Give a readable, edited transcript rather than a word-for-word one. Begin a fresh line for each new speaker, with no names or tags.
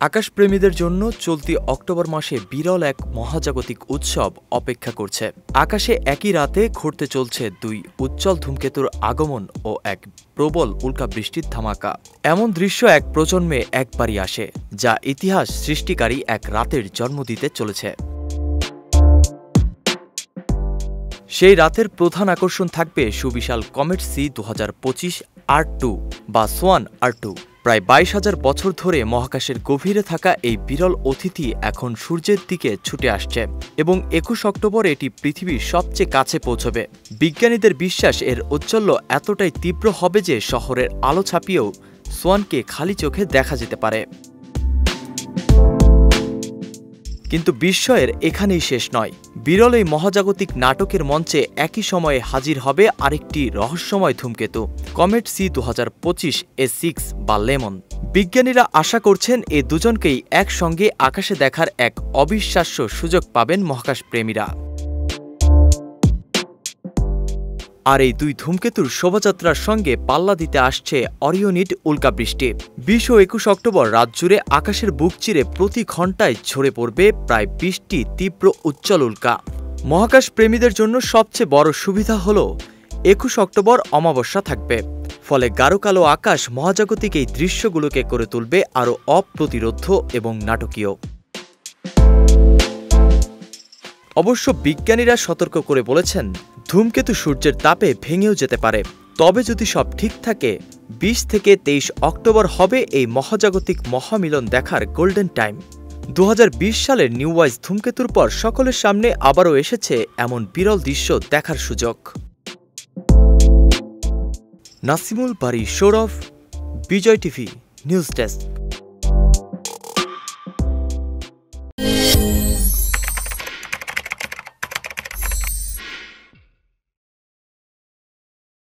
আকাশপ্রেমীদের জন্য চলতি অক্টোবর মাসে বিরল এক মহাজাগতিক উৎসব অপেক্ষা করছে। আকাশে একই রাতে ঘটতে চলছে দুই উজ্জ্বল ধূমকেতুর আগমন ও এক প্রবল উল্কাবৃষ্টির ধামাকা। এমন দৃশ্য এক প্রজন্মে একবারই আসে, যা ইতিহাস সৃষ্টিকারী এক রাতের জন্ম দিতে চলেছে। সেই রাতের প্রধান আকর্ষণ থাকবে সুবিশাল কমেট সি 2025 R2 বা সোয়ান R2। প্রায় 22,000 বছর ধরে মহাকাশের গভীরে থাকা এই বিরল অতিথি এখন সূর্যের দিকে ছুটে আসছে এবং 21 অক্টোবর এটি পৃথিবীর সবচেয়ে কাছে পৌঁছবে। বিজ্ঞানীদের বিশ্বাস এর ঔজ্জ্বল্য এতটাই তীব্র হবে যে শহরের আলো ছাপিয়েও সোয়ানকে খালি চোখে দেখা যেতে পারে। কিন্তু বিস্ময়ের এখানেই শেষ নয়। বিরল এই মহাজাগতিক নাটকের মঞ্চে একই সময়ে হাজির হবে আরেকটি রহস্যময় ধূমকেতু, কমেট সি 2025 A6 বা লেমন। বিজ্ঞানীরা আশা করছেন এ দুজনকেই একসঙ্গে আকাশে দেখার এক অবিশ্বাস্য সুযোগ পাবেন মহাকাশ প্রেমীরা। আর এই দুই ধূমকেতুর শোভাযাত্রার সঙ্গে পাল্লা দিতে আসছে অরিয়নিড উল্কাবৃষ্টি। 20 ও 21 অক্টোবর রাত জুড়ে আকাশের বুক চিরে প্রতি ঘণ্টায় ঝরে পড়বে প্রায় 20টি তীব্র উজ্জ্বল উল্কা। মহাকাশ প্রেমীদের জন্য সবচেয়ে বড় সুবিধা হল 21 অক্টোবর অমাবস্যা থাকবে, ফলে গাঢ় কালো আকাশ মহাজাগতিক এই দৃশ্যগুলোকে করে তুলবে আরও অপ্রতিরোধ্য এবং নাটকীয়। অবশ্য বিজ্ঞানীরা সতর্ক করে বলেছেন, ধূমকেতু সূর্যের তাপে ভেঙেও যেতে পারে। তবে যদি সব ঠিক থাকে, 20 থেকে 23 অক্টোবর হবে এই মহাজাগতিক মহামিলন দেখার গোল্ডেন টাইম। 2020 সালের নিউ ওয়াইজ ধূমকেতুর পর সকলের সামনে আবারও এসেছে এমন বিরল দৃশ্য দেখার সুযোগ। নাসিমুল বারী, সৌরভ, বিজয় টিভি নিউজ ডেস্ক।